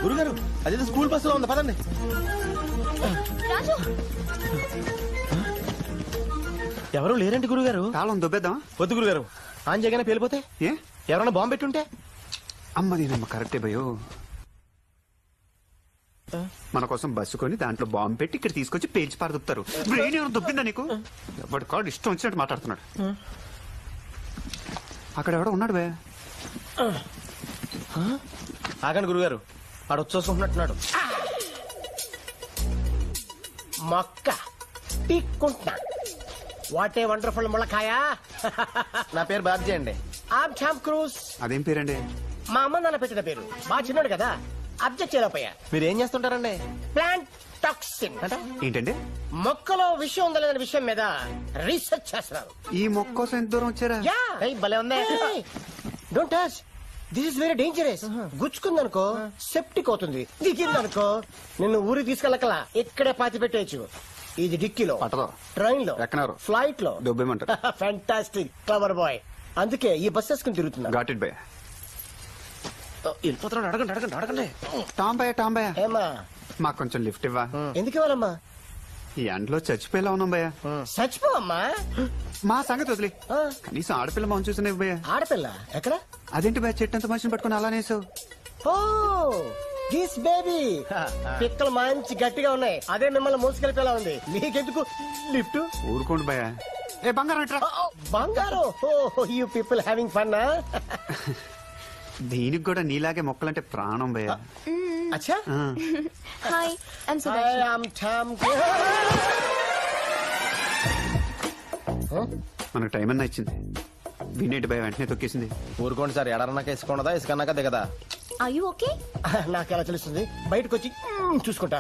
గురుగారు అదే స్కూల్ బస్సులో ఉంది, పదండి. రాజు ఎవరు లేరండి గురుగారు. తాళం దొబ్బేద్దాం. వద్దు గురుగారు, ఆన్ చేయగానే పేలిపోతే. ఏ ఎవరైనా బాంబు పెట్టుంటే? అమ్మ నేనమ్మ కరెక్టే భయో. మన కోసం బస్సు కొని దాంట్లో బాంబు పెట్టి ఇక్కడ తీసుకొచ్చి పేల్చి పారదొప్పుతారు. బ్రెయిన్ ఏమైనా దొబ్బిందా నీకు? ఎవరి కాడు ఇష్టం వచ్చినట్టు మాట్లాడుతున్నాడు. అక్కడ ఎవడో ఉన్నాడు బే. ఆగండి గురుగారు, ఆడ వచ్చేసుకుంటున్నట్టున్నాడు. మొక్క పీక్కుంటున్నా. What a wonderful ములకాయ. నా పేరు బాబ్జీ అండి. ఆప్ ఛాంప్ క్రూజ్. అదేం పేరండి? మా అమ్మ నాన్న పెట్టిన పేరు. బాగా చిన్నాడు కదా, అబ్జెక్ట్ చేయలేకపోయా. మీరు ఏం చేస్తుంటారండి? ప్లాంట్ టాక్సిన్ అంటే ఏంటండి? మొక్కలో విషయం ఉందా లేదనే విషయం మీద రీసెర్చ్ చేస్తున్నారు. ఈ మొక్క కోసం ఎంత దూరం వచ్చారా? భలే ఉంది. Don't touch, this is very dangerous. గుచ్చుకుందనుకో సెప్టిక్ అవుతుంది. దిగిందనుకో నిన్ను ఊరికి తీసుకెళ్ళకలా, ఇక్కడే పాతి పెట్టేయచ్చు. ఇది డిక్కీలో, పట్టదో, ట్రైన్ లో, ఎక్కనారు, ఫ్లైట్ లో దొబ్బేమంటారు. Fantastic, clever bye. అందుకే ఈ బస్ వేసుకుని తిరుగుతున్నా. గాట్ ఇట్ భయ. వెళ్ళిపోతున్నాడు. అడగండి అడగండి అడగండి. టాంబయ్య ఏమా మాకు కొంచెం లిఫ్ట్ ఇవ్వా? ఎందుకు ఇవ్వాలమ్మా? ఈ ఎండలో చచ్చిపోయేలా ఉన్నాం భయ్య. చచ్చిపోవమ్మా. మా సంగతి వదిలి, కనీసం ఆడపిల్ల మనం చూసిన భయ్య. ఆడపిల్ల ఎక్కడ? అదేంటి భయ, చెట్టంత మనిషిని పట్టుకుని అలానేసావు? Oh this baby. పిక్కలు మంచి గట్టిగా ఉన్నాయి, అదే మిమ్మల్ని మోసుకెళ్ళిపోయేలా ఉంది. నీకెందుకు లిఫ్ట్? ఊరుకోండి భయ. ఏ బంగారం ఎట్రా? బంగారు. You people having fun. దీనికి కూడా నీలాగే మొక్కలంటే ప్రాణం భయ. అచ్చా. హాయ్, ఐమ్ మనకు టైం అన్నా ఇచ్చింది. వినేటి భయ వెంటనే తొక్కేసింది. ఊరుకోండి సార్, ఎడరన్నాక ఇసుకున్నదా ఇసుకన్నాక దిగదా? Are you okay? నాకెలా తెలుస్తుంది? బయటకు వచ్చి చూసుకుంటా.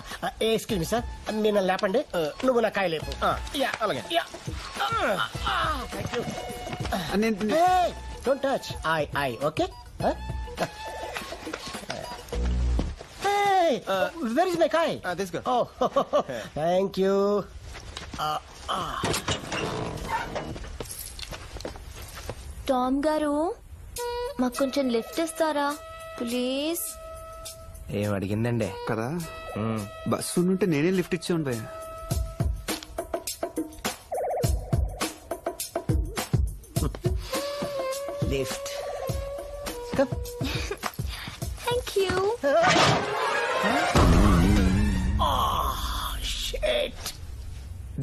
ఎక్స్క్యూజ్ మీ సార్, నేను లేపండి, నువ్వు నా కాయ లేపు. అలాగే. Don't touch. I okay. Where is my కాయ్? తీసుకో. Thank you. టామ్ గారు, మాకు కొంచెం లిఫ్ట్ ఇస్తారా ప్లీజ్? ఏం అడిగిందండి కదా, బస్సు నుండి నేనే లిఫ్ట్ ఇచ్చాను భయ. లిఫ్ట్. Thank you.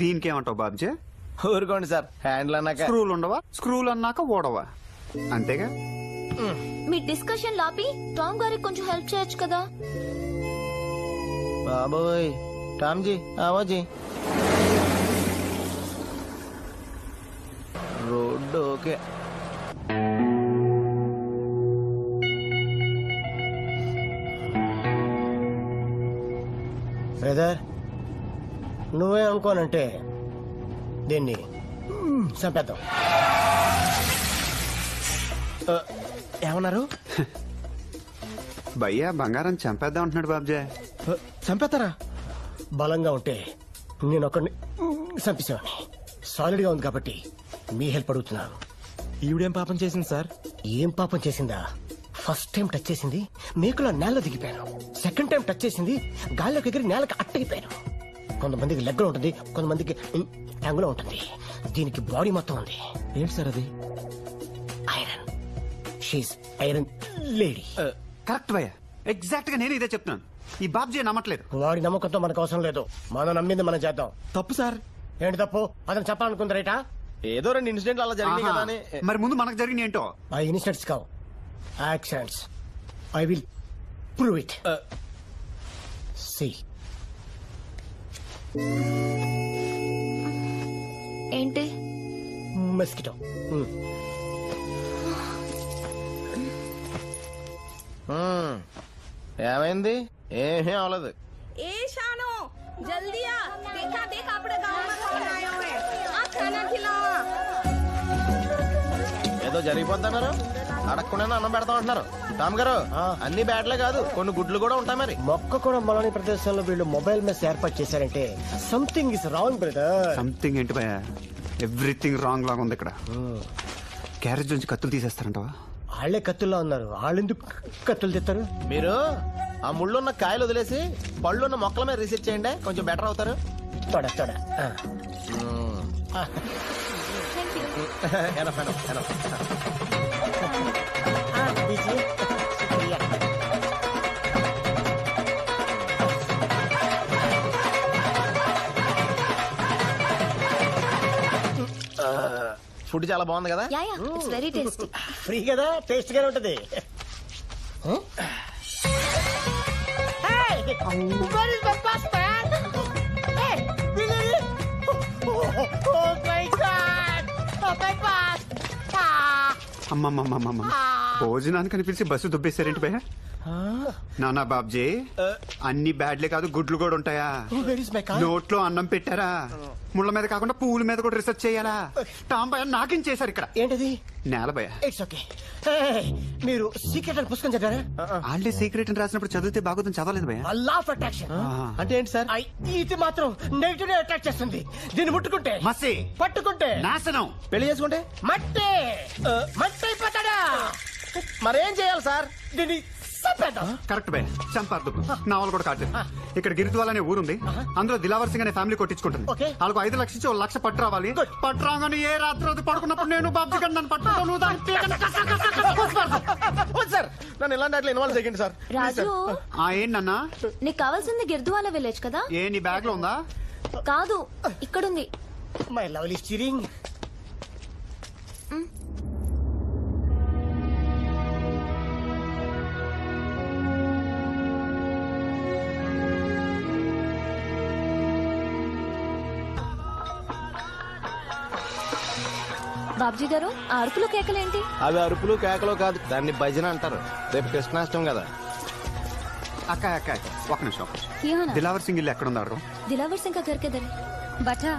దీనికి ఏమంటావు బాబ్జీ? ఊరుకోండి సార్, హ్యాండిల్ అన్నాక. స్క్రూలు ఉండవా? స్క్రూలు అన్నాక ఓడవా, అంతేగా. మీ డిస్కషన్ లాపి టామ్ గారికి కొంచెం హెల్ప్ చేయొచ్చు కదా. బాబోయ్, టామ్జీ ఆవాజీ. Road okay. బ్రదర్, నువ్వే అనుకోనంటే దీన్ని చంపేద్దాం. ఏమన్నారు? భయ్యా బంగారం చంపేద్దాం అంటున్నాడు బాబ్జీ. చంపేస్తారా? బలంగా ఉంటే నేను ఒకరిని చంపేసేవాడిని. సాలిడ్ గా ఉంది కాబట్టి మీ హెల్ప్ అడుగుతున్నాను. ఈవిడేం పాపం చేసింది సార్? ఏం పాపం చేసిందా? ఫస్ట్ టైం టచ్ చేసింది మేకులో నేలలో దిగిపోయాను. సెకండ్ టైం టచ్ చేసింది గాల్లోకి ఎగిరి నేలకు అట్టగిపోయాను. కొంతమందికి లెగ్ ఉంటుంది, కొంతమందికి ట్యాంగులో ఉంటుంది. దీనికి బాడీ మొత్తం ఉంది. ఏంటి సార్ అది? Iron. She's iron lady. Correct భయ్యా, ఎగ్జాక్ట్ గా నేను ఇదే చెప్తున్నాను. ఈ బాబ్జీ నమ్మట్లేదు. వాడి నమ్మకంతో మనకు అవసరం లేదు, మనం నమ్మింది మనం చేద్దాం. తప్పు సార్. ఏంటి తప్పు? అతను చెప్పాలనుకుంది రైటా? ఏదో 2 ఇన్సిడెంట్లు అలా జరిగింది కదా అని. మరి ముందు మనకు జరిగింది ఏంటో? ఆ ఇన్సిడెంట్స్ కావు, accidents. I will prove it. See. ఏంటి? మస్కిటో. ఏమైంది? ఏమీ అవలేదు. ए शानो जल्दी आ, देखा देख अपने गांव में कौन आया हुआ है, आ खाना खिलाओ. ఏదో జరిగిపోతున్నారు, అడగకుండా అన్నం పెడతాం అంటున్నారు. టామ్ గారు, అన్ని బ్యాట్లే కాదు, కొన్ని గుడ్లు కూడా ఉంటాయి. మరి మొక్క కూడా మొలని ప్రదేశంలో వీళ్ళు మొబైల్ మెస్ ఏర్పాటు చేశారంటే something is wrong brother. Something ఏంటి భయ్యా? ఎవ్రీథింగ్ రాంగ్ లాగా ఉంది ఇక్కడ. క్యారేజ్ నుంచి కత్తులు తీసేస్తారంటవా? వాళ్ళే కత్తుల్లో ఉన్నారు, వాళ్ళు ఎందుకు కత్తులు తెస్తారు? మీరు ఆ ముళ్ళున్న కాయలు వదిలేసి పళ్ళున్న మొక్కల మీద రీసెర్చ్ చేయండి, కొంచెం బెటర్ అవుతారు. తోడ తోడ Enough, enough, enough. ఫుడ్ చాలా బాగుంది కదా? Yeah yeah, it's very tasty. Free కదా, టేస్ట్ గానే ఉంటది. అమ్మమ్మమ్మమ్మ భోజనానికి అనిపించి బస్సు దుబ్బేశారేంటి భయ? నానా బాబ్జీ, అన్ని బ్యాడ్లే కాదు గుడ్లు కూడా ఉంటాయా? నోట్లో అన్నం పెట్టారా? ముళ్ళ మీద కాకుండా పువ్వుల మీద కూడా రీసెర్చ్ చేయాలా? టామ్ భయ నాకేం చేశారు ఇక్కడ? ఏంటది? నేల భయ. It's okay. మీరు సీక్రెట్ అని పుస్తకం చదివారా? వాళ్ళే సీక్రెట్ అని రాసినప్పుడు చదివితే బాగుందని చదవలేదు భయ. లా ఆఫ్ అట్రాక్షన్ అంటే ఏంటి సార్? ఇది మాత్రం నెగిటివ్ అట్రాక్ట్ చేస్తుంది. దీన్ని ముట్టుకుంటే మసి, పట్టుకుంటే నాశనం. పెళ్లి చేసుకుంటే మట్టి మట్టి అయిపోతాడా? మరేం చేయాలి సార్? దీన్ని కరెక్ట్ భయ, చంపార్దు. నా వాళ్ళు కూడా కాదు. ఇక్కడ గిరిద్వాల్ అనే ఊరుంది, అందులో దిలావర్ సింగ్ అనే ఫ్యామిలీ కొట్టించుకుంటుంది. వాళ్ళకు 5 లక్షలు ఇచ్చి 1 లక్ష పట్టు రావాలి. పట్టు రాగానే ఏ రాత్రి రోజు పడుకున్నప్పుడు నేను బాబ్జీ గారు నన్ను పట్టుకుంటాను. సార్ నన్ను ఇలాంటి అట్లా ఇన్వాల్వ్ చేయండి సార్. రాజు, ఏంటన్నా? నీకు కావాల్సింది గిర్దువాల విలేజ్ కదా? ఏ నీ బ్యాగ్ లో ఉందా? కాదు, ఇక్కడుంది. My lovely steering. బాబ్జీ గారు, ఆ అరుపులు కేకలేంటి? అవి అరుపులు కేకలు కాదు, దాన్ని భజన అంటారు. రేపు కృష్ణాష్టం కదా. అక్క అక్క ఒక నిమిషం. यहाँ ना దిలావర్ సింగ్ ఇల్లు ఎక్కడ ఉన్నారు? दिलावर सिंह का घर किधर है? बटा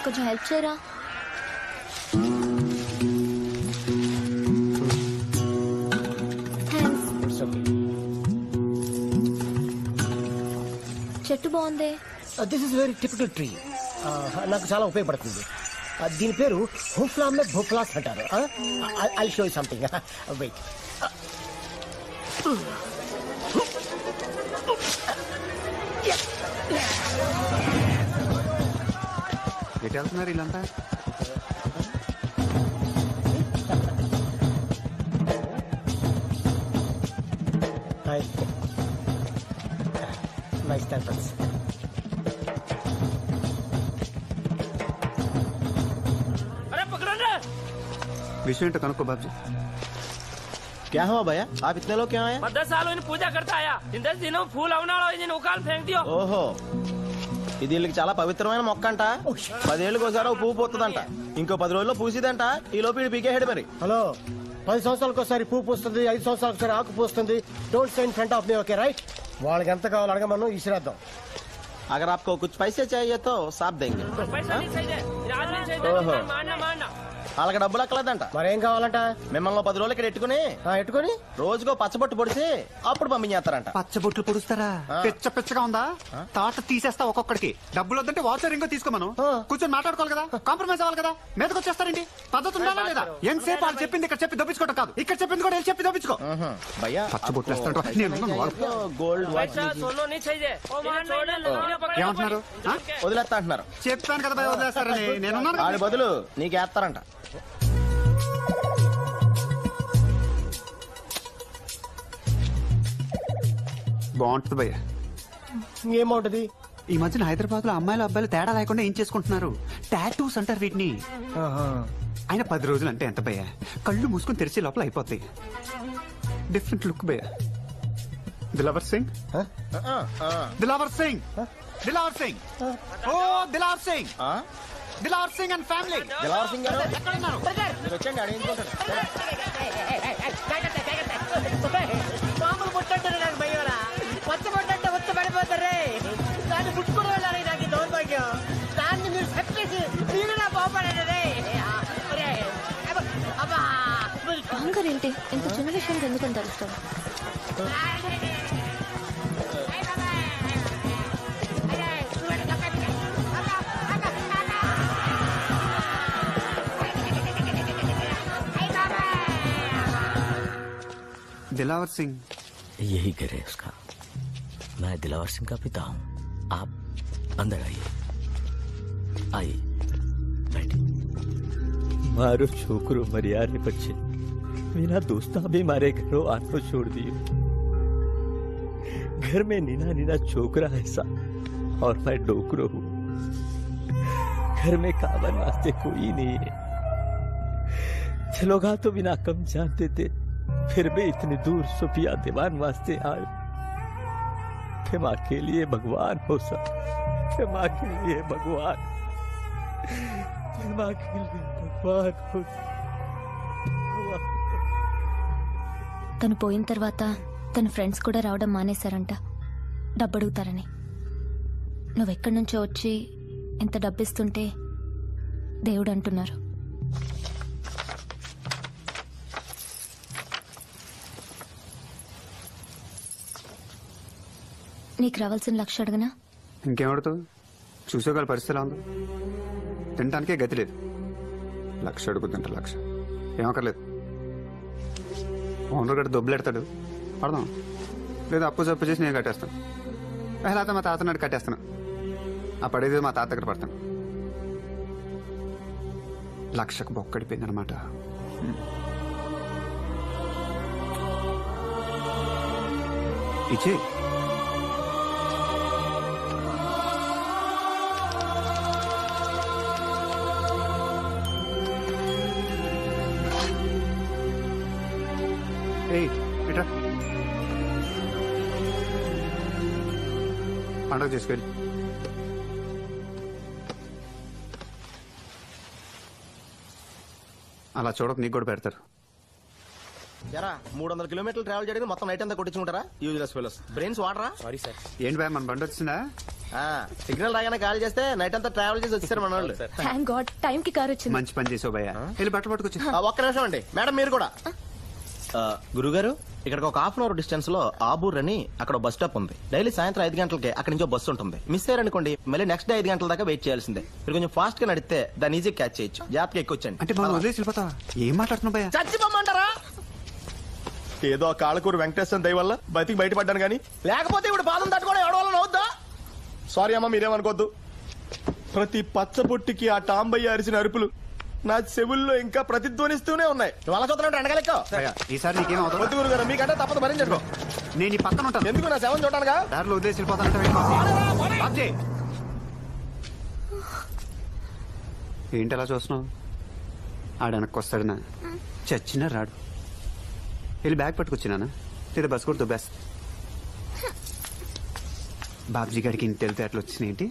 కొంచెం హెల్ప్ చేయరా? చెట్టు బాగుంది. This is very typical tree. నాకు చాలా ఉపయోగపడుతుంది. దీని పేరు హోఫ్లామ్ భోప్లాస్ అంటారు. I show you something. Wait. ఎటు వెళ్తున్నారు వీళ్ళంతా? Nice temples. విషయం ఏంటో కనుక్కో బాబ్జీ. क्या हुआ भैया? आप इतने लोग क्या आए? 10 सालों इन पूजा करता आया. इन 10 दिनों फूल అవనాలో ఇది ఉకాల్ ఫేంక్ దియో. ఓహో, ఇది వీళ్ళకి చాలా పవిత్రమైన మొక్క అంట. 10 ఏళ్ళకి ఒకసారి పువ్వు పోతుందంట. ఇంకో 10 రోజుల్లో పూసిదంట. ఈ లోపు వీడు పీకేసాడు మరి. హలో, 10 సంవత్సరాలకు ఒకసారి పువ్వు పూస్తుంది, 5 సంవత్సరాలకు ఒకసారి ఆకు పూస్తుంది. Don't say in front of me, okay right? వాళ్ళకి ఎంత కావాలో అడగమను, ఇసిరేద్దాం. अगर आपको कुछ पैसे चाहिए तो साफ देंगे. पैसा नहीं चाहिए. राज नहीं चाहिए. ఓహో, मानना मानना. వాళ్ళకి డబ్బులు అక్కలేదంట. మరేం కావాలంట? మిమ్మల్ని 10 రోజులు ఇక్కడ ఎట్టుకుని ఎట్టుకొని రోజుకో పచ్చబొట్టు పొడిచి అప్పుడు పంపించేస్తారంట. పచ్చబొట్లు పొడుస్తారా? పిచ్చ పిచ్చగా ఉందా? తాట తీసేస్తా ఒక్కొక్కడికి. డబ్బులు వద్దంటే వాచర్ ఇంకో తీసుకో. మనం కూర్చొని మాట్లాడుకోవాలి కదా, కాంప్రమైజ్ అవ్వాలి కదా. మీదకి వచ్చేస్తారండి. పద్ధతి ఉండాలా లేదా? ఎంతసేపు వాళ్ళు చెప్పింది ఇక్కడ చెప్పి దొప్పించుకోవడం కాదు, ఇక్కడ చెప్పింది కూడా చెప్పి దొప్పించుకో. భయ్యా పచ్చబొట్లు వేస్తాంట. గోల్డ్ వాచ్ पैसा सोनो नहीं चाहिए. ओ मान ఏమంటున్నారు? వదిలేస్తా అంటున్నారు. చెప్పాను కదా భయ, వదిలేస్తారని. నేనున్నాను. వాడి బదులు నీకేస్తారంట. బాగుంటుంది భయ్య. ఏమవుతుంది? ఈ మధ్యన హైదరాబాద్ లో అమ్మాయిలు అబ్బాయిలు తేడా లేకుండా ఏం చేసుకుంటున్నారు? టాటూస్ అంటారు వీటిని. ఆయన 10 రోజులు అంటే ఎంత భయ్య? కళ్ళు మూసుకొని తెరిచే లోపల అయిపోతాయి. డిఫరెంట్ లుక్ భయ్య. దిలావర్ సింగ్, దిలావర్ సింగ్, దిలావర్ సింగ్, ఓ దిలావర్ సింగ్, దిలావర్ సింగ్ అండ్ ఫ్యామిలీ. దిలావర్ సింగ్ గారు ఎక్కడున్నారు? మీరు వచ్చండి, అడిగించుకుంటారు. మామూలు పుట్టంటారు నాకు భయ్యోరా. పచ్చ పుట్టంటే వచ్చి పడిపోతారే. దాన్ని పుట్టుకునే వాళ్ళని నాకు ఈ దౌర్భాగ్యం. దాన్ని మీరు చెప్పేసి మీరు నా బాగుపడే. అహంకారం ఏంటి? ఇంత చిన్న విషయం ఎందుకని తెలుస్తాను? दिलावर सिंह। यही घर है उसका। मैं दिलावर सिंह का पिता हूँ। आप अंदर आइए, आइए बैठिए। मारो छोकरो मरिया रे बच्चे, मेरा दोस्ता भी मारे घरों आनो छोड़ दियो। घर में नीना नीना छोकरा ऐसा और मैं डोकरो हूँ। घर में कावन वास्ते कोई नहीं है। चलोगा तो बिना कम जानते थे, फिर भी इतनी दूर सुफिया दीवान वास्ते आए। क्षमा के लिए भगवान हो सब, क्षमा के लिए भगवान, क्षमा के लिए भगवान हो। తను పోయిన తర్వాత తన ఫ్రెండ్స్ కూడా రావడం మానేశారంట, డబ్బు అడుగుతారని. నువ్వెక్కడి నుంచో వచ్చి ఇంత డబ్బిస్తుంటే దేవుడు అంటున్నారు. నీకు రావాల్సిన 1,00,000 అడగనా? ఇంకేమడుతావు? చూసేవాళ్ళ పరిస్థితి ఎలా ఉందో తినడానికే గతి లేదు. 1,00,000 అడుగుతుంట 1,00,000 ఏమక్కర్లేదు. ఓనర్ గట్ట దొబ్బులెడతాడు, పడదాం. లేదా అప్పు జప్పు చేసి నేను కట్టేస్తాను. లేకపోతే మా తాత నాడు కట్టేస్తాను. ఆ పడేది మా తాత దగ్గర పడతాను. 1,00,000కు బొక్కడిపోయింది అనమాట. ఇచ్చే ఇట్రా పండుగ చేసుకెళ్ళి. అలా చూడక నీకు కూడా పెడతారు. ఎరా 300 కిలోమీటర్లు ట్రావెల్ చేయడానికి మొత్తం నైట్ అంతా కొట్టించుకుంటారా? Useless fellows. బ్రెయిన్స్ వాడరా? Sorry sir. ఏంటి భయ మన బండి వచ్చిందా? సిగ్నల్ రాగానే కాల్ చేస్తే నైట్ అంతా ట్రావెల్ చేసి వచ్చారు మన వాళ్ళు. థ్యాంక్ గాడ్ టైం కి కార్ వచ్చింది. మంచి పని చేసావు భయ్యా. వెళ్ళి బట్ట పట్టుకొచ్చి. ఒక్క నిమిషం అండి మేడం, మీరు కూడా. గురుగారు, ఇక్కడికి ఒక 1/2 అవర్ డిస్టెన్స్ లో ఆబూర్ అని అక్కడ బస్ స్టాప్ ఉంది. డైలీ సాయంత్రం 5 గంటలకి అక్కడి నుంచి బస్సు ఉంటుంది. మిస్ అయ్యారనుకోండి మళ్ళీ నెక్స్ట్ డే 5 గంటల దాకా వెయిట్ చేయాల్సిందే. మీరు కొంచెం ఫాస్ట్ గా నడిస్తే దాన్ని ఈజీ క్యాచ్ చేయొచ్చు. జాబ్కి ఎక్కొచ్చండి. అంటే మనం వదిలేసి వెళ్ళిపోతావా? ఏం మాట్లాడుతున్నావు భయ్యా? చచ్చిపోమంటారా? ఏదో కాళ్ళకూరు వెంకటేశ్వర దయ వల్ల బతికి బయటపడ్డాను కానీ లేకపోతే ఇప్పుడు పాదం తట్టుకోవడం ఎవడవల్ల అవుద్దా? సారీ అమ్మా, మీరేమనుకోద్దు. ప్రతి పచ్చబొట్టికి ఆ టాంబయ్య అరిచిన అరుపులు నా చెవుల్లో ఇంకా ప్రతిధ్వనిస్తూనే ఉన్నాయి. వాళ్ళ చూద్దాం ఎండగలెక్కో. ఈసారి నీకేం అవుతుంది? వద్దు గురుగారు, మీకంటే తప్పదు భరించండి. నేను ఈ పక్కన ఉంటాను. ఎందుకు? నా శవం చూడటానుగా. దారిలో వదిలేసి వెళ్ళిపోతానంటే ఏంటి అలా చూస్తున్నావు? ఆడ వెనక్కి వస్తాడనా? చచ్చినా రాడు. వెళ్ళి బ్యాగ్ పట్టుకొచ్చినానా? లేదా బస్ కూడా దుబ్బేస్తా. బాబ్జీ గారికి ఇంటి వెళ్తే అట్లా వచ్చినాయేంటి?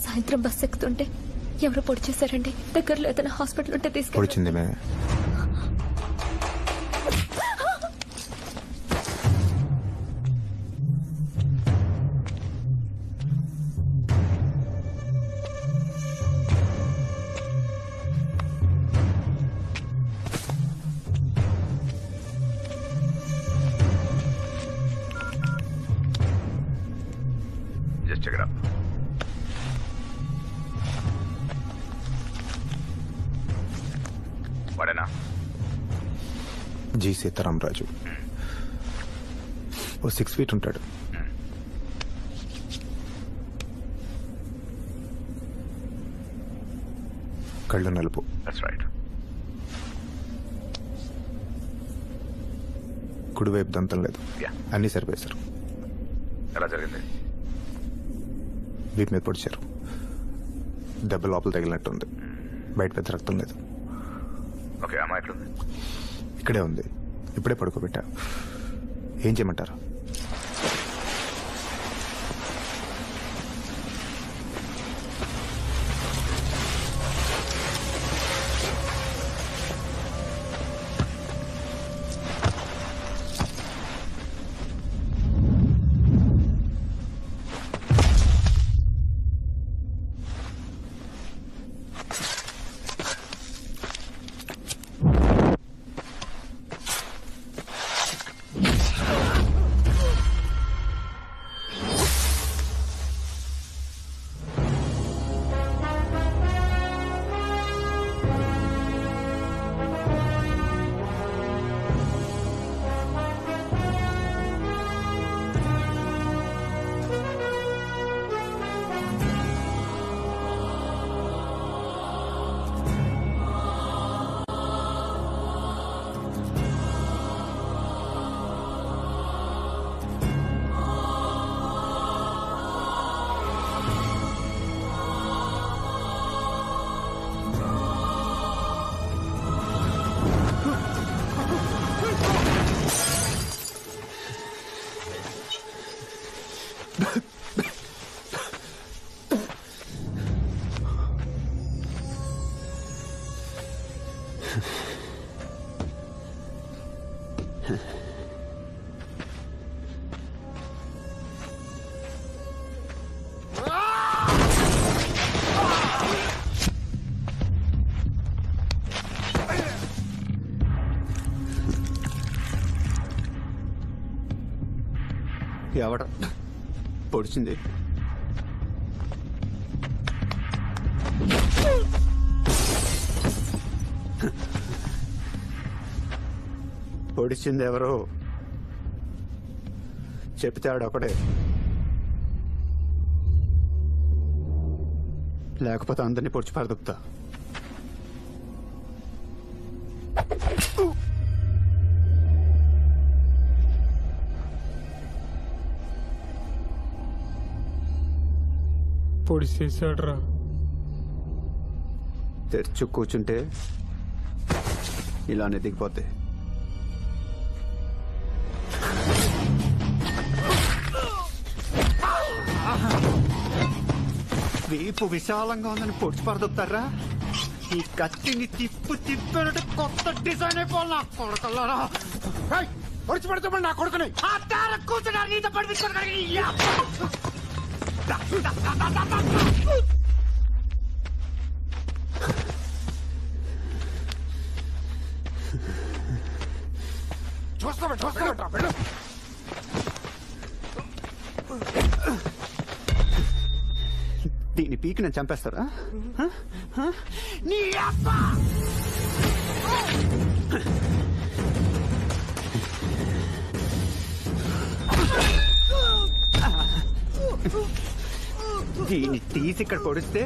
సాయంత్రం బస్ ఎక్కుతుంటే ఎవరో పొడి చేశారండి. దగ్గరలో ఏదైనా హాస్పిటల్ ఉంటే తీసుకెళ్ళి. వాడేనా? జి సీతారామరాజు. ఓ 6 feet ఉంటాడు. కళ్ళు నలుపు. కుడివైపు దంతం లేదు. అన్నీ సరిపోయారు. ఎలా జరిగింది? వీపు మీద పొడిచారు. దెబ్బ లోపల తగిలినట్టుంది. బయట పెద్ద రక్తం లేదు. ఓకే, అమ్మాయి ఎట్లుంది? ఇక్కడే ఉంది. ఇప్పుడే పడుకోబెట్టా. ఏం చేయమంటారు? ఎవడ పొడిచింది? పొడిచింది ఎవరు? చెప్తే ఆడొకడే, లేకపోతే అందరినీ పొడిచి పరదుపుతా. పొడిచేసాడ్రా. తెరిచి కూర్చుంటే ఇలానే దిగిపోతే. వీపు విశాలంగా ఉందని పొడిచి పరదొప్తారా? ఈ కత్తిని తిప్పినట్టు కొత్త డిజైన్ అయిపోవాలి నా కొడుకల్లారా. పొడిచి పడుతామని నా కొడుకుని కూర్చున్నారు నీతో పడిపించుకోవాలి. దీని పీకి నేను చంపేస్తారా? నీ అబ్బా దీన్ని తీసి ఇక్కడ పొడిస్తే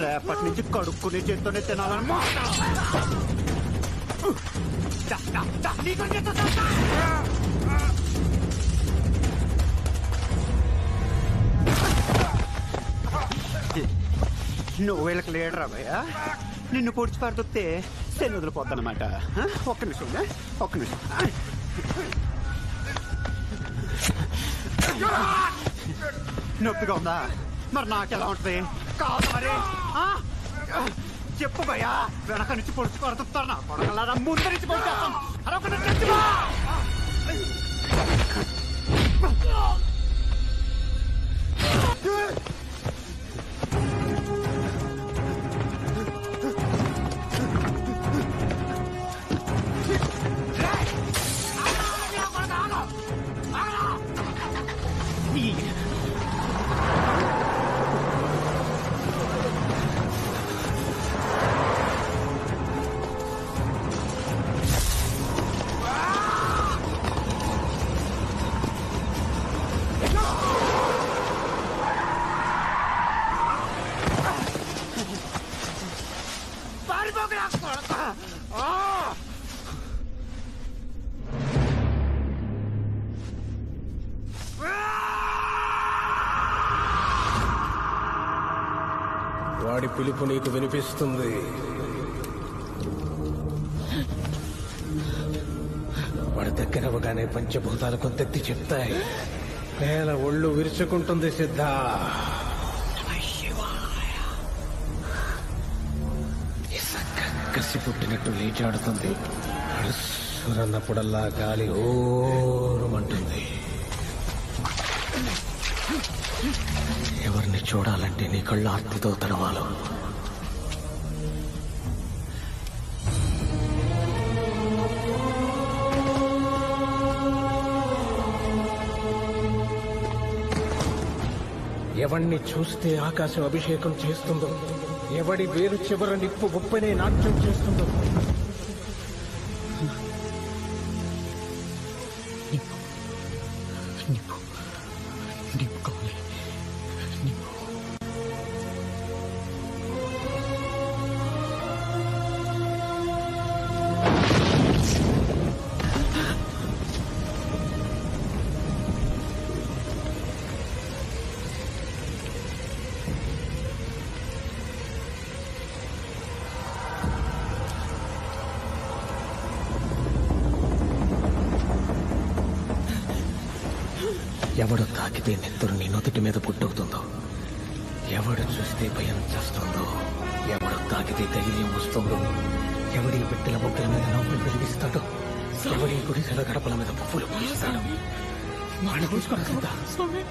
రేపటి నుంచి కడుక్కునే చేత్తోనే తినాలన్నమాట. నువ్వు వీళ్ళకి లేడరా భయ్యా? నిన్ను పొడిచి పడుతుంటే శని వదిలిపోద్దనమాట. ఒక్క నిమిషం, ఒక్క నిమిషం. నొప్పిగా ఉందా? మరి నాకెలా ఉంటుంది? కాదు మరి చెప్పు భయ్యా. వెనక నుంచి పొడిచి పడుతున్నారు నా కొడకల్లారా. ముందు నుంచి పొడిచేస్తాం. వాడి పిలుపు నీకు వినిపిస్తుంది. వాడి దగ్గరవగానే పంచభూతాలు కొంతెత్తి చెప్తాయి. నేల ఒళ్ళు విరుచుకుంటుంది సిద్ధ. ఇసక్క కసి పుట్టినట్టు లేచాడుతుంది. అన్నప్పుడల్లా గాలి ఓరుమంటుంది. ఎవరిని చూడాలంటే నీ కళ్ళు ఆర్తితో తడవాలు. ఎవణ్ణి చూస్తే ఆకాశం అభిషేకం చేస్తుందో, ఎవడి వేలు చివర నిప్పు ఉప్పనే నాట్యం చేస్తుందో, ఎవడు తాకితే నెత్తురు నీ నొదుటి మీద పుట్టుకుతుందో, ఎవడు చూస్తే భయం చేస్తుందో, ఎవడు తాకితే ధైర్యం వస్తుందో, ఎవడి బిడ్డల బొక్కల మీద నవ్వులు వెలిగిస్తాడో, ఎవడి గుడిసెల గడపల మీద పువ్వులు పూస్తాడు. వాడిని తీసుకురా,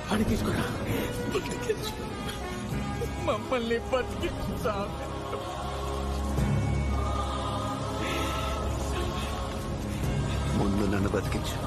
వాడిని తీసుకురా. మమ్మల్ని బతికించా. ముందు నన్ను బతికించు.